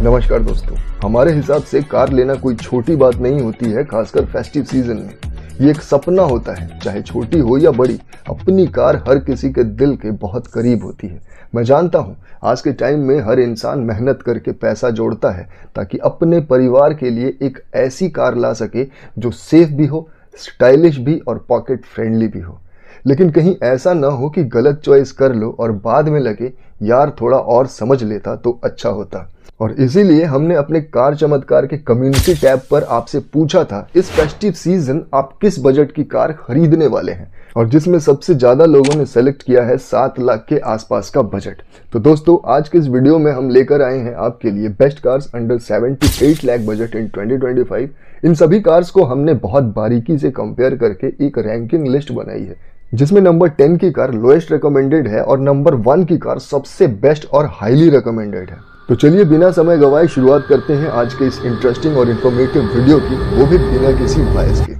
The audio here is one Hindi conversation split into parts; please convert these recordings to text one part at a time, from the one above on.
नमस्कार दोस्तों, हमारे हिसाब से कार लेना कोई छोटी बात नहीं होती है, खासकर फेस्टिव सीजन में। ये एक सपना होता है, चाहे छोटी हो या बड़ी। अपनी कार हर किसी के दिल के बहुत करीब होती है। मैं जानता हूँ आज के टाइम में हर इंसान मेहनत करके पैसा जोड़ता है ताकि अपने परिवार के लिए एक ऐसी कार ला सके जो सेफ भी हो, स्टाइलिश भी और पॉकेट फ्रेंडली भी हो। लेकिन कहीं ऐसा ना हो कि गलत चॉइस कर लो और बाद में लगे यार थोड़ा और समझ लेता तो अच्छा होता। और इसीलिए हमने अपने कार चमत्कार के कम्युनिटी टैब पर आपसे पूछा था इस फेस्टिव सीजन आप किस बजट की कार खरीदने वाले हैं, और जिसमें सबसे ज़्यादा लोगों ने सेलेक्ट किया है 7 लाख के आसपास का बजट। तो दोस्तों, आज के इस वीडियो में हम लेकर आए हैं आपके लिए best cars under 78 lakh budget in 2025। इन सभी कार्स को हमने बहुत बारीकी से कंपेयर करके एक रैंकिंग लिस्ट बनाई है, जिसमें नंबर 10 की कार लोएस्ट रिकमेंडेड है और नंबर 1 की कार सबसे बेस्ट और हाईली रिकमेंडेड है। तो चलिए बिना समय गवाए शुरुआत करते हैं आज के इस इंटरेस्टिंग और इंफॉर्मेटिव वीडियो की, वो भी बिना किसी बायस के।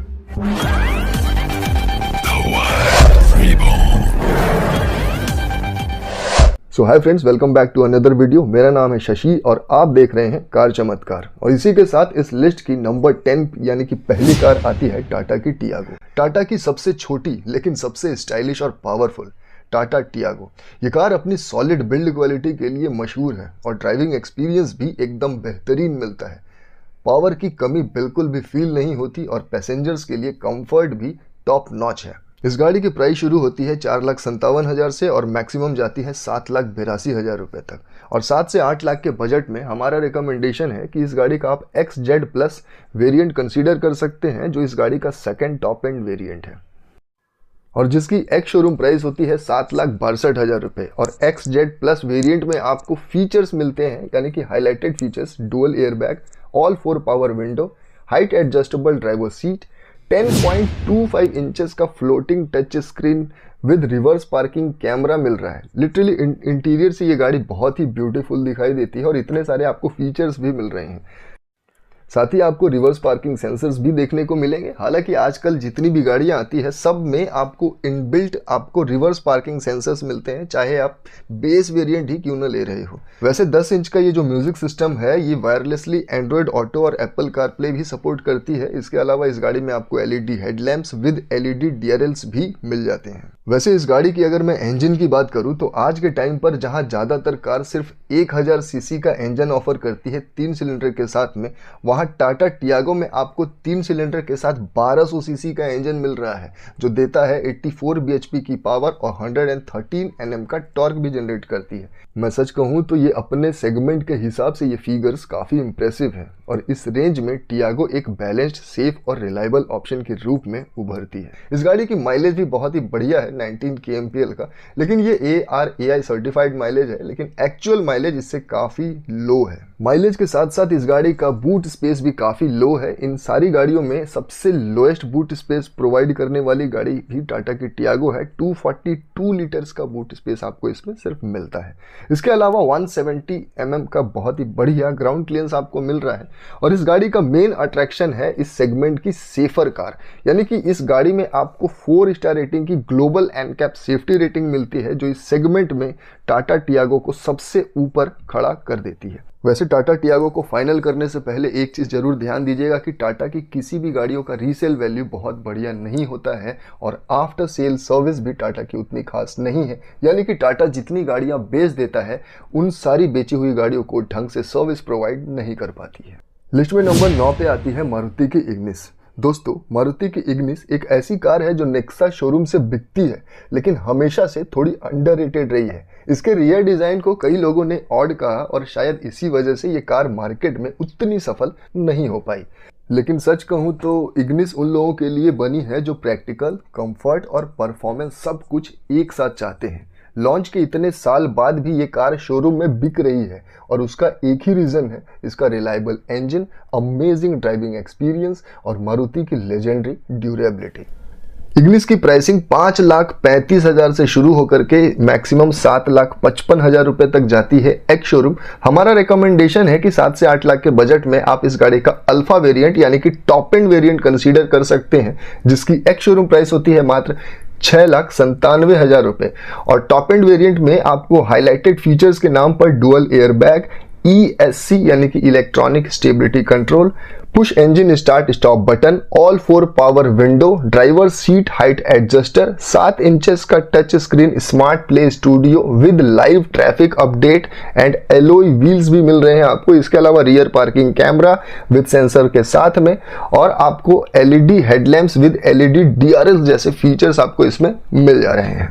So hi friends, welcome back to another video. मेरा नाम है शशि और आप देख रहे हैं कार चमत्कार। और इसी के साथ इस लिस्ट की नंबर 10 यानी कि पहली कार आती है टाटा की टियागो। टाटा की सबसे छोटी लेकिन सबसे स्टाइलिश और पावरफुल टाटा टियागो। ये कार अपनी सॉलिड बिल्ड क्वालिटी के लिए मशहूर है और ड्राइविंग एक्सपीरियंस भी एकदम बेहतरीन मिलता है। पावर की कमी बिल्कुल भी फील नहीं होती और पैसेंजर्स के लिए कंफर्ट भी टॉप नॉच है। इस गाड़ी की प्राइस शुरू होती है 4,57,000 से और मैक्सिमम जाती है 7,82,000 रुपये तक। और 7 से 8 लाख के बजट में हमारा रिकमेंडेशन है कि इस गाड़ी का आप XZ प्लस वेरिएंट कंसीडर कर सकते हैं, जो इस गाड़ी का सेकेंड टॉप एंड वेरिएंट है और जिसकी एक्स शोरूम प्राइस होती है 7,62,000 रुपये। और XZ प्लस वेरिएंट में आपको फीचर्स मिलते हैं, यानी कि highlighted features, dual airbag, all 4 power window, height adjustable driver seat, 10.25 inches का floating touch screen with reverse parking camera मिल रहा है। लिटरली इंटीरियर से ये गाड़ी बहुत ही ब्यूटीफुल दिखाई देती है और इतने सारे आपको फीचर्स भी मिल रहे हैं। साथ ही आपको रिवर्स पार्किंग सेंसर्स भी देखने को मिलेंगे। हालांकि आजकल जितनी भी गाड़ियां आती है सब में आपको इनबिल्ट आपको रिवर्स पार्किंग सेंसर्स मिलते हैं, चाहे आप बेस वेरिएंट ही क्यों न ले रहे हो। वैसे 10 इंच का ये जो म्यूजिक सिस्टम है ये वायरलेसली एंड्रॉयड ऑटो और एप्पल कारप्ले भी सपोर्ट करती है। इसके अलावा इस गाड़ी में आपको LED headlamps with LED DRLs भी मिल जाते हैं। वैसे इस गाड़ी की अगर मैं इंजन की बात करूं तो आज के टाइम पर जहां ज़्यादातर कार सिर्फ 1000 सीसी का इंजन ऑफर करती है 3 सिलेंडर के साथ में, वहां टाटा टियागो में आपको 3 सिलेंडर के साथ 1200 सीसी का इंजन मिल रहा है, जो देता है 84 bhp की पावर और 113 Nm का टॉर्क भी जनरेट करती है। मैं सच कहूं तो ये अपने सेगमेंट के हिसाब से ये फिगर्स काफ़ी इंप्रेसिव है और इस रेंज में टियागो एक बैलेंस्ड, सेफ और रिलायबल ऑप्शन के रूप में उभरती है। इस गाड़ी की माइलेज भी बहुत ही बढ़िया है, 19 kmpl का, लेकिन ये ARAI सर्टिफाइड माइलेज है, लेकिन एक्चुअल माइलेज इससे काफ़ी लो है। माइलेज के साथ साथ इस गाड़ी का बूट स्पेस भी काफ़ी लो है। इन सारी गाड़ियों में सबसे लोएस्ट बूट स्पेस प्रोवाइड करने वाली गाड़ी भी टाटा की टियागो है। 242 लीटर्स का बूट स्पेस आपको इसमें सिर्फ मिलता है। इसके अलावा 170 mm का बहुत ही बढ़िया ग्राउंड क्लियरेंस आपको मिल रहा है। और इस गाड़ी का मेन अट्रैक्शन है इस सेगमेंट की सेफर कार, यानी कि इस गाड़ी में आपको 4 स्टार रेटिंग की ग्लोबल एनकैप सेफ्टी रेटिंग मिलती है, जो इस सेगमेंट में टाटा टियागो को सबसे ऊपर खड़ा कर देती है। वैसे टाटा टियागो को फाइनल करने से पहले एक चीज़ जरूर ध्यान दीजिएगा कि टाटा की किसी भी गाड़ियों का रीसेल वैल्यू बहुत बढ़िया नहीं होता है और आफ्टर सेल सर्विस भी टाटा की उतनी खास नहीं है। यानी कि टाटा जितनी गाड़ियां बेच देता है उन सारी बेची हुई गाड़ियों को ढंग से सर्विस प्रोवाइड नहीं कर पाती है। लिस्ट में नंबर 9 पे आती है मारुति की इग्निस। दोस्तों, मारुति की इग्निस एक ऐसी कार है जो नेक्सा शोरूम से बिकती है, लेकिन हमेशा से थोड़ी अंडररेटेड रही है। इसके रियर डिज़ाइन को कई लोगों ने ऑड कहा और शायद इसी वजह से ये कार मार्केट में उतनी सफल नहीं हो पाई। लेकिन सच कहूँ तो इग्निस उन लोगों के लिए बनी है जो प्रैक्टिकल, कंफर्ट और परफॉर्मेंस सब कुछ एक साथ चाहते हैं। लॉन्च के इतने साल बाद भी ये कार शोरूम में बिक रही है और उसका एक ही रीज़न है, इसका reliable engine, amazing driving experience और मारुति की लेजेंडरी ड्यूरेबिलिटी। इग्निस की प्राइसिंग 5,35,000 से शुरू होकर के मैक्सिमम 7,55,000 रुपए तक जाती है एक्स शोरूम। हमारा रिकमेंडेशन है कि 7 से 8 लाख के बजट में आप इस गाड़ी का अल्फा वेरिएंट यानी कि टॉप एंड वेरिएंट कंसीडर कर सकते हैं, जिसकी एक्स शोरूम प्राइस होती है मात्र 6,97,000 रुपए। और टॉप एंड वेरिएंट में आपको हाईलाइटेड फीचर्स के नाम पर डुअल एयरबैग, ESC यानी कि electronic stability control, push engine start stop button, all 4 power window, driver seat height adjuster, 7 inches का touch screen smart play studio with live traffic update and alloy wheels भी मिल रहे हैं आपको। इसके अलावा rear parking camera with sensor के साथ में, और आपको LED headlamps with LED DRS जैसे फीचर्स आपको इसमें मिल जा रहे हैं।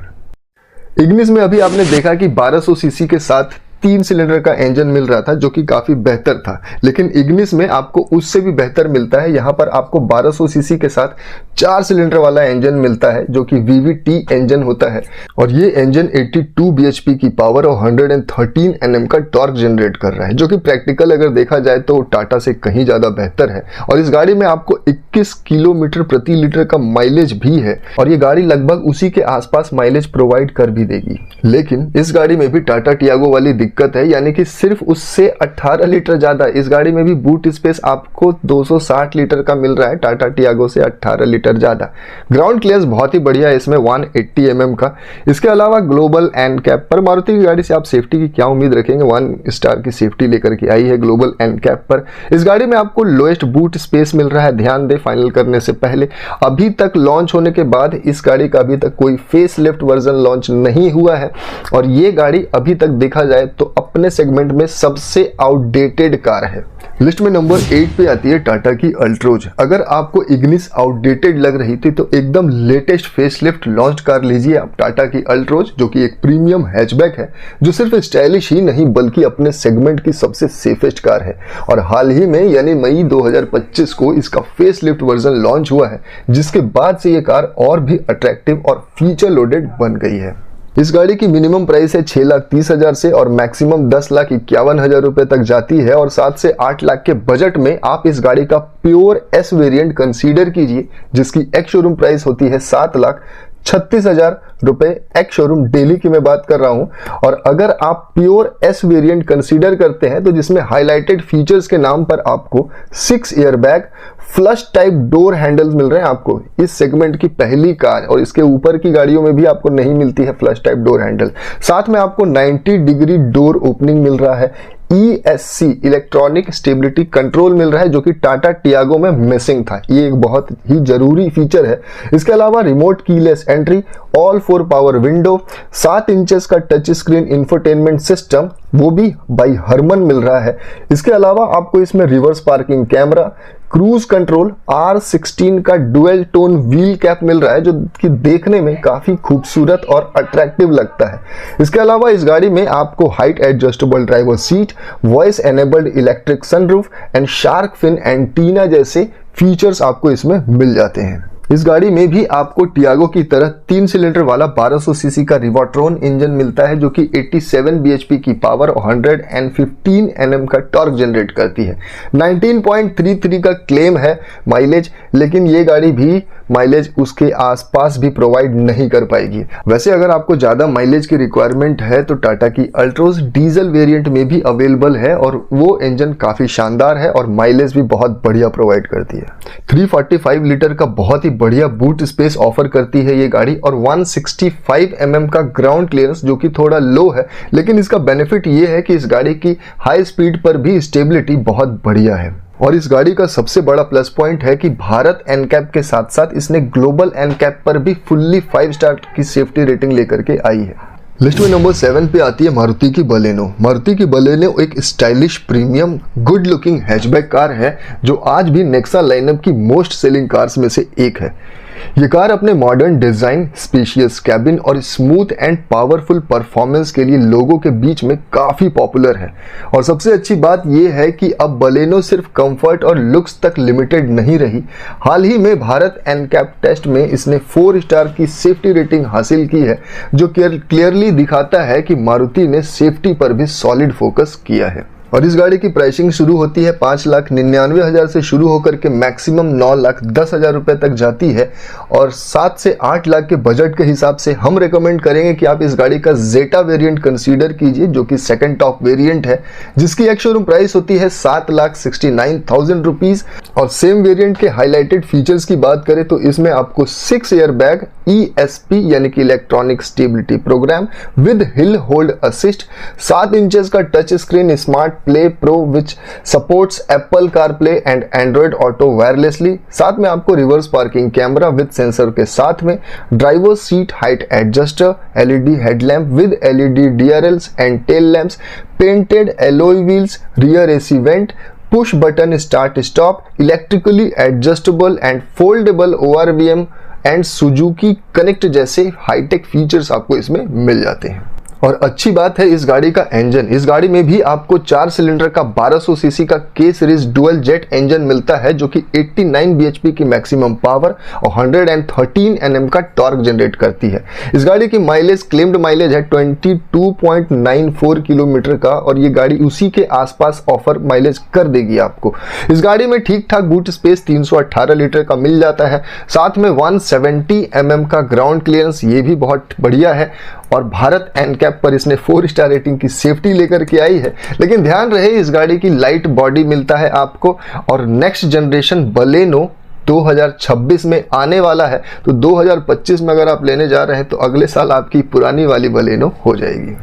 इग्निस में अभी आपने देखा कि 1200 सीसी के साथ 3 सिलेंडर का इंजन मिल रहा था जो कि काफी बेहतर था, लेकिन इग्निस में आपको उससे भी बेहतर मिलता है। यहां पर आपको 1200 सीसी के साथ 4 सिलेंडर वाला इंजन मिलता है जो कि VVT इंजन होता है, और ये इंजन 82 bhp की पावर और 113 Nm का टॉर्क जनरेट कर रहा है, जो कि प्रैक्टिकल अगर देखा जाए तो टाटा से कहीं ज्यादा बेहतर है। और इस गाड़ी में आपको 21 किलोमीटर प्रति लीटर का माइलेज भी है, और ये गाड़ी लगभग उसी के आसपास माइलेज प्रोवाइड कर भी देगी। लेकिन इस गाड़ी में भी टाटा टियागो वाली दिक्कत है, यानी कि सिर्फ उससे 18 लीटर ज्यादा। इस गाड़ी में भी बूट स्पेस आपको 260 लीटर का मिल रहा है, टाटा टियागो से 18 लीटर ज्यादा। ग्राउंड क्लियरेंस बहुत ही बढ़िया है इसमें 180 mm का। इसके अलावा ग्लोबल एंड कैप पर, मारुति की गाड़ी से आप सेफ्टी की क्या उम्मीद रखेंगे, 1 स्टार की सेफ्टी लेकर के आई है ग्लोबल एंड कैप पर। इस गाड़ी में आपको लोएस्ट बूट स्पेस मिल रहा है। ध्यान दे फाइनल करने से पहले, अभी तक लॉन्च होने के बाद इस गाड़ी का अभी तक कोई फेस लिफ्ट वर्जन लॉन्च नहीं हुआ है, और ये गाड़ी अभी तक देखा जाए तो अपने सेगमेंट में सबसे आउटडेटेड कार है। लिस्ट में नंबर 8 पे आती है टाटा की अल्ट्रोज। अगर आपको इग्निस आउटडेटेड लग रही थी तो एकदम लेटेस्ट फेसलिफ्ट लॉन्च कार लीजिए आप, टाटा की अल्ट्रोज, जो कि एक प्रीमियम हैचबैक है, जो सिर्फ स्टाइलिश ही नहीं बल्कि अपने सेगमेंट की सबसे सेफेस्ट कार है। और हाल ही में यानी मई 2025 को इसका फेसलिफ्ट वर्जन लॉन्च हुआ है, जिसके बाद से ये कार और भी अट्रैक्टिव और फीचर लोडेड बन गई है। इस गाड़ी की मिनिमम प्राइस है 6,30,000 से और मैक्सिमम 10,51,000 रुपए तक जाती है, और 7 से 8 लाख के बजट में आप इस गाड़ी का प्योर S वेरिएंट कंसीडर कीजिए, जिसकी एक्स शोरूम प्राइस होती है 7,36,000 रुपए। एक्स शोरूम डेली की मैं बात कर रहा हूं। और अगर आप प्योर S वेरिएंट कंसीडर करते हैं तो जिसमें हाईलाइटेड फीचर्स के नाम पर आपको 6 airbag, flush type door handles मिल रहे हैं आपको, इस सेगमेंट की पहली कार, और इसके ऊपर की गाड़ियों में भी आपको नहीं मिलती है फ्लश टाइप डोर हैंडल। साथ में आपको 90 डिग्री डोर ओपनिंग मिल रहा है, ESC इलेक्ट्रॉनिक स्टेबिलिटी कंट्रोल मिल रहा है, जो कि टाटा टियागो में मिसिंग था। ये एक बहुत ही जरूरी फीचर है। इसके अलावा remote keyless entry, all 4 power window, 7 inches का टच स्क्रीन इंफोटेनमेंट सिस्टम, वो भी बाई हरमन मिल रहा है। इसके अलावा आपको इसमें reverse parking camera, cruise control, R16 का डुअल टोन व्हील कैप मिल रहा है, जो कि देखने में काफी खूबसूरत और अट्रैक्टिव लगता है। इसके अलावा इस गाड़ी में आपको height adjustable driver seat, voice enabled electric sunroof and shark fin antenna जैसे फीचर्स आपको इसमें मिल जाते हैं। इस गाड़ी में भी आपको टियागो की तरह 3 सिलेंडर वाला 1200 सीसी का रिवॉट्रॉन इंजन मिलता है, जो कि 87 bhp की पावर और 115 Nm का टॉर्क जनरेट करती है। 19.33 का क्लेम है माइलेज, लेकिन ये गाड़ी भी माइलेज उसके आसपास भी प्रोवाइड नहीं कर पाएगी। वैसे अगर आपको ज्यादा माइलेज की रिक्वायरमेंट है तो टाटा की अल्ट्रोज डीजल वेरिएंट में भी अवेलेबल है, और वो इंजन काफी शानदार है और माइलेज भी बहुत बढ़िया प्रोवाइड करती है। 345 लीटर का बहुत ही बढ़िया बूट स्पेस ऑफर करती है ये गाड़ी, और 165 mm का ग्राउंड क्लियरेंस, जो कि थोड़ा लो है, लेकिन इसका बेनिफिट ये है कि इस गाड़ी की हाई स्पीड पर भी स्टेबिलिटी बहुत बढ़िया है। और इस गाड़ी का सबसे बड़ा प्लस पॉइंट है कि भारत एनकैप के साथ साथ इसने ग्लोबल एनकैप पर भी फुल्ली 5 स्टार की सेफ्टी रेटिंग लेकर के आई है। लिस्ट में नंबर 7 पे आती है मारुति की बलेनो। मारुति की बलेनो एक stylish premium good looking hatchback car है, जो आज भी नेक्सा लाइनअप की मोस्ट सेलिंग कार्स में से एक है। ये कार अपने मॉडर्न डिजाइन, स्पेशियस कैबिन और स्मूथ एंड पावरफुल परफॉर्मेंस के लिए लोगों के बीच में काफी पॉपुलर है। और सबसे अच्छी बात यह है कि अब बलेनो सिर्फ कंफर्ट और लुक्स तक लिमिटेड नहीं रही। हाल ही में भारत एनकैप टेस्ट में इसने 4 स्टार की सेफ्टी रेटिंग हासिल की है, जो क्लियरली दिखाता है कि मारुति ने सेफ्टी पर भी सॉलिड फोकस किया है। और इस गाड़ी की प्राइसिंग शुरू होती है 5,99,000 से शुरू होकर के मैक्सिमम 9,10,000 रुपए तक जाती है, और 7 से 8 लाख के बजट के हिसाब से हम रेकमेंड करेंगे कि आप इस गाड़ी का जेटा वेरिएंट कंसीडर कीजिए, जो कि सेकंड टॉप वेरिएंट है, जिसकी एक शोरूम प्राइस होती है 7,69,000 रुपीज। और सेम वेरिएंट के हाईलाइटेड फीचर्स की बात करें तो इसमें आपको 6 एयरबैग, ESP यानी कि electronic stability program with hill hold assist, 7 inches का touch screen smart play pro which supports Apple CarPlay and Android Auto wirelessly. साथ में आपको reverse parking camera with sensor के साथ में, driver seat height adjuster, LED headlamp with LED DRLs and tail lamps, painted alloy wheels, rear AC vent, push button start stop, electrically adjustable and foldable ORVM and Suzuki Connect जैसे हाईटेक फीचर्स आपको इसमें मिल जाते हैं। और अच्छी बात है इस गाड़ी का इंजन, इस गाड़ी में भी आपको 4 सिलेंडर का 1200 सीसी का K series dual jet engine मिलता है जो कि 89 bhp की मैक्सिमम पावर और 113 Nm का टॉर्क जनरेट करती है। इस गाड़ी की माइलेज क्लेम्ड माइलेज है 22.94 किलोमीटर का और ये गाड़ी उसी के आसपास ऑफर माइलेज कर देगी आपको। इस गाड़ी में ठीक ठाक बूट स्पेस 318 लीटर का मिल जाता है, साथ में 170 mm का ग्राउंड क्लियरेंस, ये भी बहुत बढ़िया है। और भारत एनकैप पर इसने 4 स्टार रेटिंग की सेफ्टी लेकर के आई है। लेकिन ध्यान रहे इस गाड़ी की लाइट बॉडी मिलता है आपको और नेक्स्ट जनरेशन बलेनो 2026 में आने वाला है, तो 2025 में अगर आप लेने जा रहे हैं तो अगले साल आपकी पुरानी वाली बलेनो हो जाएगी।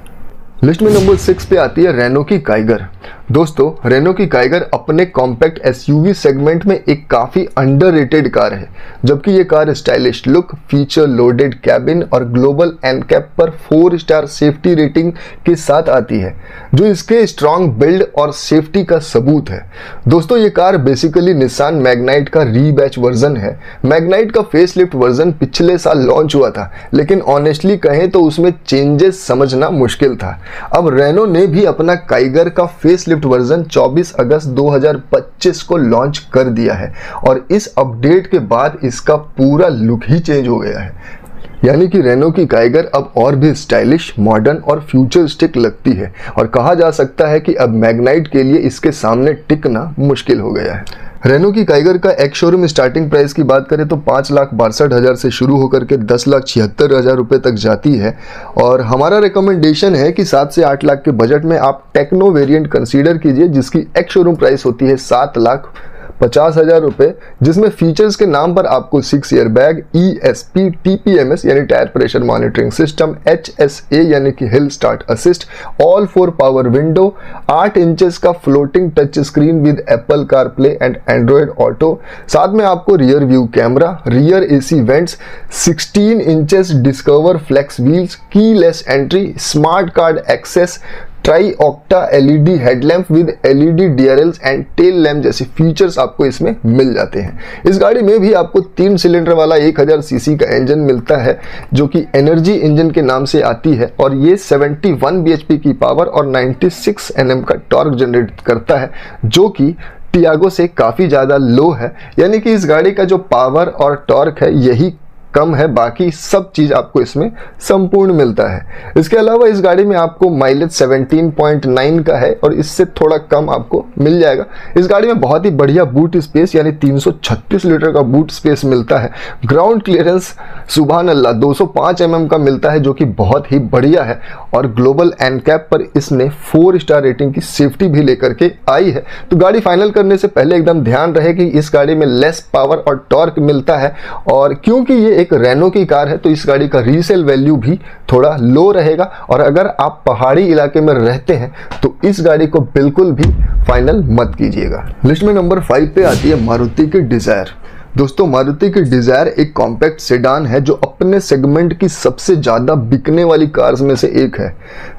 लिस्ट में नंबर 6 पे आती है रेनो की काइगर। दोस्तों रेनो की काइगर अपने कॉम्पैक्ट एसयूवी सेगमेंट में एक काफ़ी अंडररेटेड कार है, जबकि ये car stylish look, feature loaded cabin और ग्लोबल एनकैप पर 4 स्टार सेफ्टी रेटिंग के साथ आती है, जो इसके स्ट्रॉन्ग बिल्ड और सेफ्टी का सबूत है। दोस्तों ये कार बेसिकली निसान मैग्नाइट का रीबैच वर्जन है। मैग्नाइट का फेसलिफ्ट वर्जन पिछले साल लॉन्च हुआ था, लेकिन ऑनेस्टली कहें तो उसमें चेंजेस समझना मुश्किल था। अब रेनो ने भी अपना काइगर का फेसलिफ्ट वर्जन 24 अगस्त 2025 को लॉन्च कर दिया है और इस अपडेट के बाद इसका पूरा लुक ही चेंज हो गया है। यानी कि रेनो की काइगर अब और भी स्टाइलिश, मॉडर्न और फ्यूचरिस्टिक लगती है और कहा जा सकता है कि अब मैग्नाइट के लिए इसके सामने टिकना मुश्किल हो गया है। रेनो की काइगर का एक शोरूम स्टार्टिंग प्राइस की बात करें तो 5,62,000 से शुरू होकर के 10,76,000 रुपये तक जाती है और हमारा रिकमेंडेशन है कि 7 से 8 लाख के बजट में आप टेक्नो वेरिएंट कंसीडर कीजिए, जिसकी एक शोरूम प्राइस होती है 7,50,000 रुपये, जिसमें फीचर्स के नाम पर आपको 6 ईयर बैग, ESP, TPMS यानी tyre pressure monitoring system, HSA यानी कि hill start assist, all 4 power window, 8 inches का floating touch screen with Apple CarPlay and Android Auto, साथ में आपको rear view camera, rear AC vents, 16 inches discover flex wheels, keyless entry, smart card access, tri octa LED headlamp with LED DRLs and tail lamp जैसे फीचर्स आपको इसमें मिल जाते हैं। इस गाड़ी में भी आपको 3 सिलेंडर वाला 1000 सीसी का इंजन मिलता है, जो कि एनर्जी इंजन के नाम से आती है और ये 71 bhp की पावर और 96 Nm का टॉर्क जनरेट करता है, जो कि टियागो से काफ़ी ज़्यादा लो है। यानी कि इस गाड़ी का जो पावर और टॉर्क है यही कम है, बाकी सब चीज़ आपको इसमें संपूर्ण मिलता है। इसके अलावा इस गाड़ी में आपको माइलेज 17.9 का है और इससे थोड़ा कम आपको मिल जाएगा। इस गाड़ी में बहुत ही बढ़िया बूट स्पेस यानी 336 लीटर का बूट स्पेस मिलता है। ग्राउंड क्लियरेंस सुभान अल्लाह 205 mm का मिलता है, जो कि बहुत ही बढ़िया है और ग्लोबल एनकैप पर इसने 4 स्टार रेटिंग की सेफ्टी भी लेकर के आई है। तो गाड़ी फाइनल करने से पहले एकदम ध्यान रहे कि इस गाड़ी में लेस पावर और टॉर्क मिलता है और क्योंकि ये एक रेनो की कार है तो इस गाड़ी का रीसेल वैल्यू भी थोड़ा लो रहेगा और अगर आप पहाड़ी इलाके में रहते हैं तो इस गाड़ी को बिल्कुल भी फाइनल मत कीजिएगा। लिस्ट में नंबर 5 पे आती है मारुति की डिजायर। दोस्तों मारुति की डिजायर एक कॉम्पैक्ट सेडान है जो अपने सेगमेंट की सबसे ज़्यादा बिकने वाली कार्स में से एक है।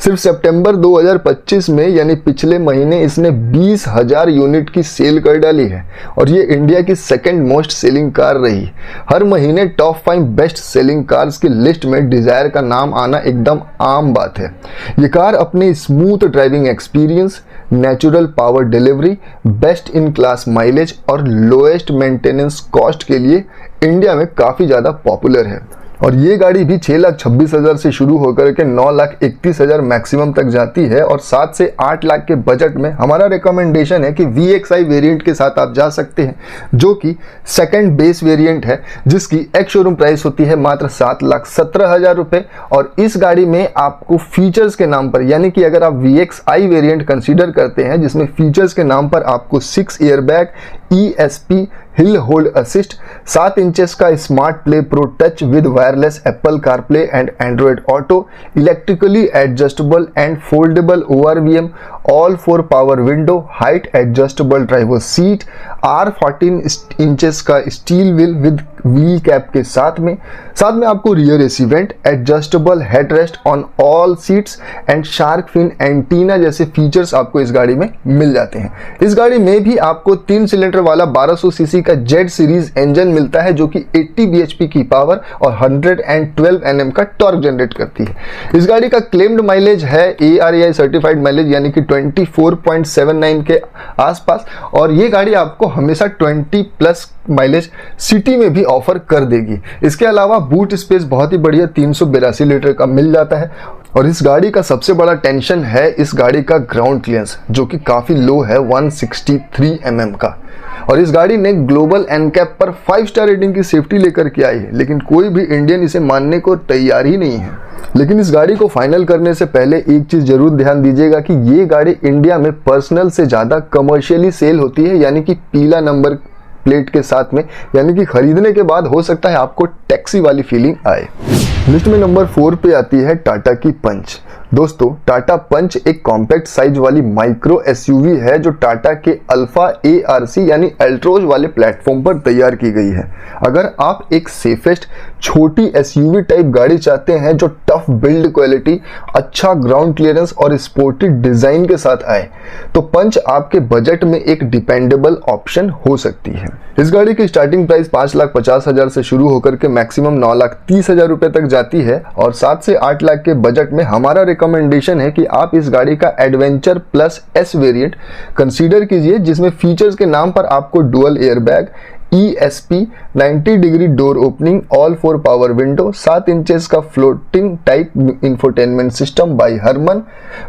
सिर्फ सितंबर 2025 में यानी पिछले महीने इसने 20,000 यूनिट की सेल कर डाली है और ये इंडिया की सेकंड मोस्ट सेलिंग कार रही। हर महीने टॉप 5 बेस्ट सेलिंग कार्स की लिस्ट में डिजायर का नाम आना एकदम आम बात है। ये कार अपने smooth driving experience, natural power delivery, best in class mileage और लोएस्ट मेंटेनेंस कॉस्ट के लिए इंडिया में काफ़ी ज़्यादा पॉपुलर है और ये गाड़ी भी 6,26,000 से शुरू होकर के 9,31,000 मैक्सिमम तक जाती है और 7 से 8 लाख के बजट में हमारा रिकमेंडेशन है कि VXI वेरिएंट के साथ आप जा सकते हैं, जो कि सेकंड बेस वेरिएंट है, जिसकी एक शोरूम प्राइस होती है मात्र 7,17,000 रुपये और इस गाड़ी में आपको फीचर्स के नाम पर, यानी कि अगर आप VXI वेरिएंट कंसीडर करते हैं जिसमें फीचर्स के नाम पर आपको 6 air bag, ESP hill hold assist, 7 inches का smart play pro touch with wireless Apple CarPlay and Android Auto, electrically adjustable and foldable ORVM, all 4 power window, height adjustable driver seat, R14 inches का steel wheel with wheel cap के साथ में आपको rear AC vent, adjustable headrest on all seats and shark fin antenna जैसे फीचर्स आपको इस गाड़ी में मिल जाते हैं। इस गाड़ी में भी आपको 3 सिलेंडर वाला 1200 सीसी का जेड सीरीज इंजन मिलता है जो कि 80 bhp की पावर और 112 Nm का टॉर्क जनरेट करती है। इस गाड़ी का क्लेम्ड माइलेज है ARAI सर्टिफाइड माइलेज यानी कि 24.79 के आसपास, और ये गाड़ी आपको हमेशा 20+ माइलेज सिटी में भी ऑफर कर देगी। इसके अलावा बूट स्पेस बहुत ही बढ़िया 382 लीटर का मिल जाता है, और इस गाड़ी का सबसे बड़ा टेंशन है इस गाड़ी का ग्राउंड क्लियरेंस जो कि काफ़ी लो है 163 mm का। और इस गाड़ी ने ग्लोबल एनकैप पर 5 स्टार रेटिंग की सेफ्टी लेकर के आई है, लेकिन कोई भी इंडियन इसे मानने को तैयार ही नहीं है। लेकिन इस गाड़ी को फाइनल करने से पहले एक चीज़ जरूर ध्यान दीजिएगा कि ये गाड़ी इंडिया में पर्सनल से ज़्यादा कमर्शियली सेल होती है, यानी कि पीला नंबर प्लेट के साथ में, यानी कि खरीदने के बाद हो सकता है आपको टैक्सी वाली फीलिंग आए। लिस्ट में नंबर 4 पे आती है टाटा की पंच। दोस्तों, टाटा पंच एक कॉम्पैक्ट साइज वाली माइक्रो SUV है जो टाटा के अल्फा ARC यानी अल्ट्रोज वाले प्लेटफॉर्म पर तैयार की गई है। अगर आप एक सेफेस्ट छोटी SUV टाइप गाड़ी चाहते हैं जो टफ बिल्ड क्वालिटी, अच्छा ग्राउंड क्लियरेंस और स्पोर्टी डिजाइन के साथ आए, तो पंच आपके बजट में एक डिपेंडेबल ऑप्शन हो सकती है। इस गाड़ी की स्टार्टिंग प्राइस 5,50,000 से शुरू होकर के मैक्सिमम 9,30,000 रुपए तक जाती है, और 7 से 8 लाख के बजट में हमारा रिकमेंडेशन है कि आप इस गाड़ी का adventure plus S variant consider कीजिए, जिसमें फीचर्स के नाम पर आपको dual airbag, ESP, 90 degree door opening, all 4 power window, 7 inches का floating type infotainment system by Harman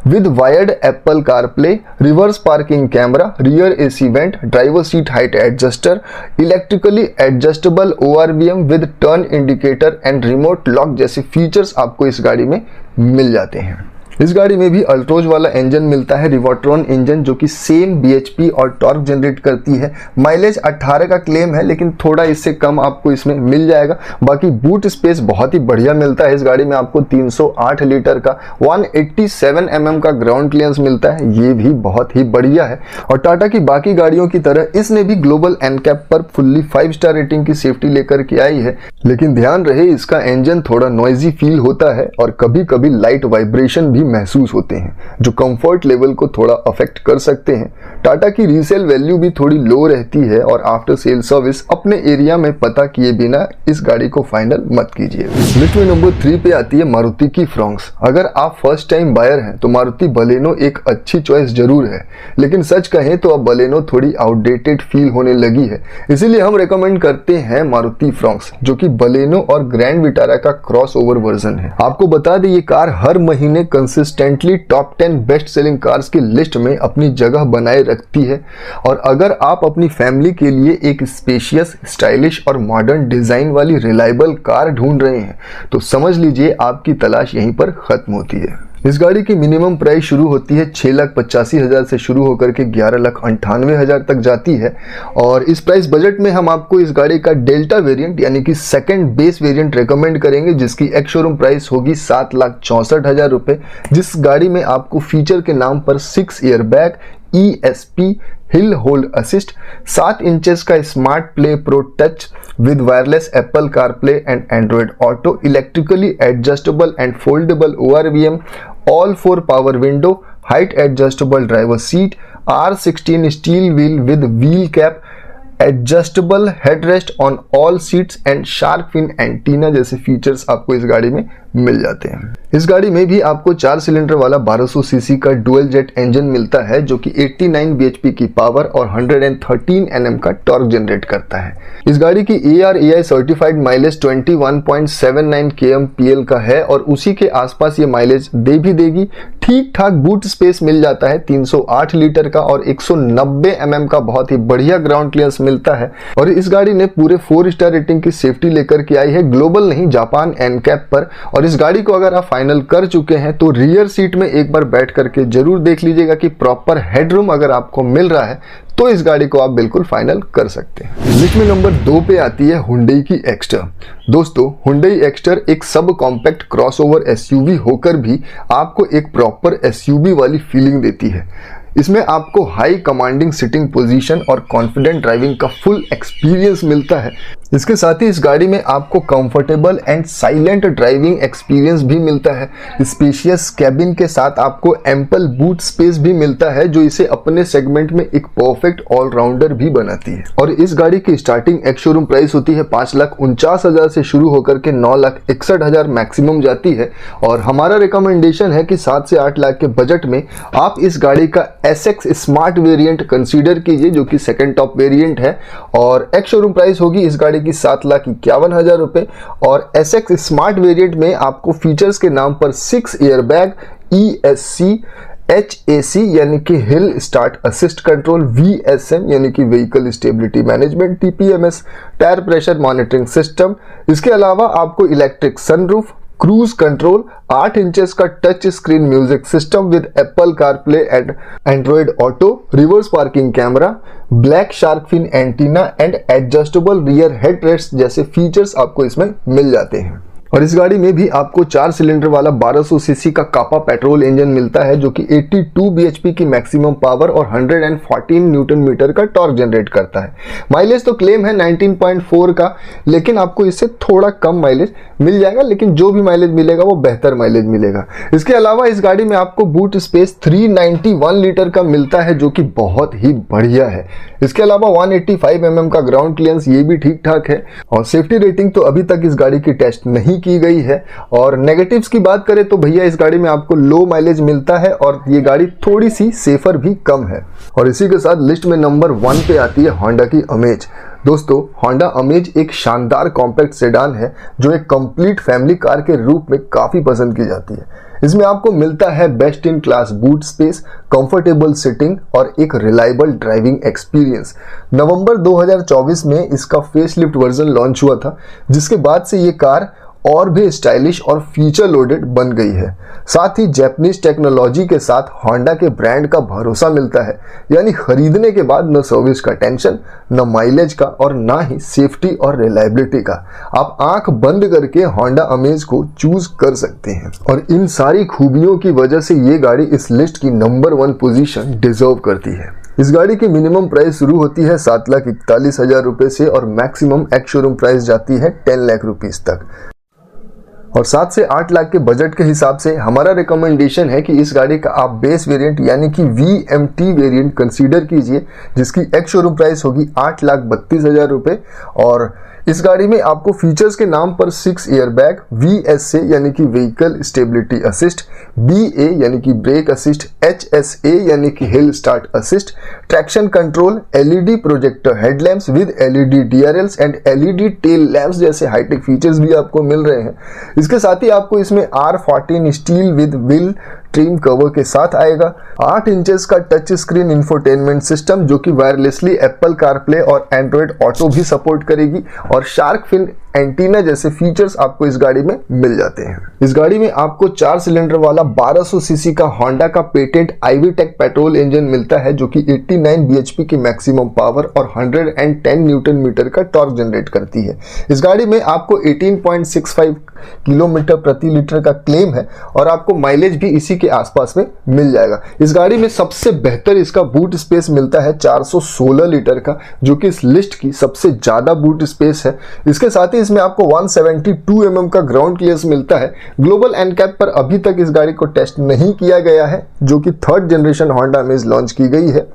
with wired Apple CarPlay, reverse parking camera, rear AC vent, driver seat height adjuster, electrically adjustable ORVM with turn indicator and remote lock जैसे फीचर्स आपको इस गाड़ी में मिल जाते हैं। इस गाड़ी में भी अल्ट्रोज वाला इंजन मिलता है, रिवोट्रॉन इंजन, जो कि सेम bhp और टॉर्क जनरेट करती है। माइलेज 18 का क्लेम है, लेकिन थोड़ा इससे कम आपको इसमें मिल जाएगा। बाकी बूट स्पेस बहुत ही बढ़िया मिलता है। इस गाड़ी में आपको 308 लीटर का 187 mm का ग्राउंड क्लियरेंस मिलता है, ये भी बहुत ही बढ़िया है। और टाटा की बाकी गाड़ियों की तरह इसने भी ग्लोबल एनकैप पर फुल्ली 5 स्टार रेटिंग की सेफ्टी लेकर के आई है, लेकिन ध्यान रहे इसका इंजन थोड़ा नॉइजी फील होता है और कभी कभी लाइट वाइब्रेशन भी महसूस होते हैं जो कंफर्ट लेवल को थोड़ा अफेक्ट कर सकते हैं। टाटा की रीसेल वैल्यू भी थोड़ी लो रहती है, और आफ्टर सेल सर्विस अपने एरिया में पता किए बिना इस गाड़ी को फाइनल मत कीजिए। लिस्ट में नंबर 3 पे आती है मारुति की फ्रॉन्क्स। अगर आप फर्स्ट टाइम बायर हैं तो मारुति बलेनो एक अच्छी चॉइस जरूर है, लेकिन सच कहें तो अब बलेनो थोड़ी आउटडेटेड फील होने लगी है, इसीलिए हम रेकमेंड करते हैं मारुति फ्रॉन्क्स, जो कि बलेनो और ग्रैंड विटारा का क्रॉसओवर वर्जन है। आपको बता दें ये कार हर महीने consistently top 10 best selling cars की लिस्ट में अपनी जगह बनाए रखती है। और अगर आप अपनी फैमिली के लिए एक स्पेशियस, स्टाइलिश और मॉडर्न डिजाइन वाली रिलायबल कार ढूंढ रहे हैं तो समझ लीजिए आपकी तलाश यहीं पर खत्म होती है। इस गाड़ी की मिनिमम प्राइस शुरू होती है 6,85,000 से शुरू होकर के 11,98,000 तक जाती है, और इस प्राइस बजट में हम आपको इस गाड़ी का डेल्टा वेरिएंट यानी कि सेकंड बेस वेरिएंट रेकमेंड करेंगे, जिसकी एक्स शोरूम प्राइस होगी 7,64,000 रुपए। जिस गाड़ी में आपको फीचर के नाम पर 6 airbag, ESP hill hold assist, 7 inches का smart play pro touch with wireless Apple CarPlay and Android Auto, electrically adjustable and foldable ORVM, all 4 power window, height adjustable driver seat, R16 steel wheel with wheel cap, adjustable headrest on all seats and shark fin antenna जैसे फीचर्स आपको इस गाड़ी में मिल जाते हैं। इस गाड़ी में भी आपको 4 सिलेंडर वाला 1200 सीसी का डुअल जेट इंजन मिलता है, जो कि 89 bhp की पावर और 113 Nm का टॉर्क जनरेट करता है। इस गाड़ी की ARAI सर्टिफाइड माइलेज 21.79 kmpl का है, और उसी के आसपास ये माइलेज दे भी देगी। ठीक ठाक बूट स्पेस मिल जाता है 308 लीटर का, और 190 mm का बहुत ही बढ़िया ग्राउंड क्लियरेंस मिलता है और इस गाड़ी ने पूरे 4 स्टार रेटिंग की सेफ्टी लेकर के आई है, ग्लोबल नहीं जापान एनकैप पर। और इस गाड़ी को अगर आप फाइनल कर चुके हैं तो रियर सीट में एक बार बैठ करके जरूर देख लीजिएगा कि प्रॉपर हेडरूम अगर आपको मिल रहा है तो इस गाड़ी को आप बिल्कुल फाइनल कर सकते हैं। लिस्ट में नंबर 2 पे आती है हुंडई की एक्स्टर। दोस्तों, हुंडई एक्स्टर एक सब कॉम्पैक्ट क्रॉसओवर एसयूवी होकर भी आपको एक प्रॉपर एसयूवी वाली फीलिंग देती है। इसमें आपको हाई कमांडिंग सिटिंग पोजीशन और कॉन्फिडेंट ड्राइविंग का फुल एक्सपीरियंस मिलता है। इसके साथ ही इस गाड़ी में आपको comfortable and silent driving experience भी मिलता है। स्पेशियस कैबिन के साथ आपको एम्पल बूट स्पेस भी मिलता है जो इसे अपने सेगमेंट में एक परफेक्ट ऑलराउंडर भी बनाती है। और इस गाड़ी की स्टार्टिंग एक्स शोरूम प्राइस होती है 5,49,000 से शुरू होकर के 9,61,000 मैक्सिमम जाती है। और हमारा रिकमेंडेशन है कि 7 से 8 लाख के बजट में आप इस गाड़ी का SX स्मार्ट वेरिएंट कंसीडर कीजिए जो कि सेकंड टॉप वेरिएंट है। और एक्स शोरूम प्राइस होगी इस गाड़ी की 7,51,000 रुपए। और SX स्मार्ट वेरिएंट में आपको फीचर्स के नाम पर 6 एयरबैग, ESC, HAC यानी कि hill start assist control, VSM यानी कि vehicle stability management, TPMS tyre pressure monitoring system. इसके अलावा आपको electric sunroof, cruise control, 8 inches का touch screen music system with Apple CarPlay and Android Auto, reverse parking camera, black shark fin antenna and adjustable rear headrest जैसे फीचर्स आपको इसमें मिल जाते हैं। और इस गाड़ी में भी आपको 4 सिलेंडर वाला 1200 सीसी का कापा पेट्रोल इंजन मिलता है जो कि 82 bhp की मैक्सिमम पावर और 114 न्यूटन मीटर का टॉर्क जनरेट करता है। माइलेज तो क्लेम है 19.4 का, लेकिन आपको इससे थोड़ा कम माइलेज मिल जाएगा, लेकिन जो भी माइलेज मिलेगा वो बेहतर माइलेज मिलेगा। इसके अलावा इस गाड़ी में आपको बूट स्पेस 391 लीटर का मिलता है जो कि बहुत ही बढ़िया है। इसके अलावा 185 mm का ग्राउंड क्लियरेंस, ये भी ठीक ठाक है। और सेफ्टी रेटिंग तो अभी तक इस गाड़ी की टेस्ट नहीं की गई है। और नेगेटिव्स की बात करें तो भैया इस गाड़ी में आपको लो माइलेज मिलता है और ये गाड़ी थोड़ी सी सेफर भी कम है। और इसी के साथ लिस्ट में नंबर 1 पे आती है होंडा की अमेज। दोस्तों, होंडा अमेज एक शानदार कॉम्पैक्ट सेडान है जो एक कंप्लीट फैमिली कार के रूप में काफी पसंद की जाती है। इसमें आपको मिलता है best in class boot space, comfortable sitting और एक रिलायबल ड्राइविंग एक्सपीरियंस। नवंबर 2024 में इसका फेसलिफ्ट वर्जन लॉन्च हुआ था, जिसके बाद से ये कार और भी स्टाइलिश और फीचर लोडेड बन गई है। साथ ही जापानीज टेक्नोलॉजी के साथ होंडा के ब्रांड का भरोसा मिलता है, यानी खरीदने के बाद न सर्विस का टेंशन, न माइलेज का और ना ही सेफ्टी और रिलायबिलिटी का। आप आंख बंद करके होंडा अमेज को चूज कर सकते हैं। और इन सारी खूबियों की वजह से ये गाड़ी इस लिस्ट की नंबर 1 पोजीशन डिजर्व करती है। इस गाड़ी की मिनिमम प्राइस शुरू होती है 7,41,000 रुपए से और मैक्सिमम एक्स शोरूम प्राइस जाती है 10 लाख रुपीज तक। और 7 से 8 लाख के बजट के हिसाब से हमारा रिकमेंडेशन है कि इस गाड़ी का आप बेस वेरिएंट यानी कि VMT वेरिएंट कंसीडर कीजिए, जिसकी एक्स शोरूम प्राइस होगी 8,32,000 रुपए। और इस गाड़ी में आपको फीचर्स के नाम पर 6 एयरबैग, VSA यानी कि व्हीकल स्टेबिलिटी असिस्ट, BA यानी कि ब्रेक असिस्ट, HSA यानी कि hill start assist, traction control, LED projector headlamps with LED DRLs and LED tail lamps जैसे हाईटेक फीचर्स भी आपको मिल रहे हैं। इसके साथ ही आपको इसमें R14 steel with wheel trim cover के साथ आएगा। 8 इंचेस का टच स्क्रीन इंफोटेनमेंट सिस्टम जो कि वायरलेसली एप्पल कारप्ले और एंड्रॉइड ऑटो भी सपोर्ट करेगी और शार्क फिन एंटीना जैसे फीचर्स आपको इस गाड़ी में मिल जाते हैं। इस गाड़ी में आपको 4 सिलेंडर वाला 1200 सीसी का होंडा का पेटेंट आईवीटेक पेट्रोल इंजन मिलता है जो कि 89 bhp की मैक्सिमम पावर और 110 न्यूटन मीटर का टॉर्क जनरेट करती है। इस गाड़ी में आपको 18.65 किलोमीटर प्रति लीटर का क्लेम है और आपको माइलेज भी इसी के आसपास में मिल जाएगा। इस गाड़ी में सबसे बेहतर इसका बूट स्पेस मिलता है 416 लीटर का, जो कि इस लिस्ट की सबसे ज्यादा बूट स्पेस है। इसके साथ ही इसमें आपको 172 mm का ग्राउंड क्लियरेंस मिलता है। ग्लोबल एनकैप पर अभी तक इस गाड़ी को टेस्ट नहीं किया गया है, जो कि 3rd generation Honda amaze launch की गई है।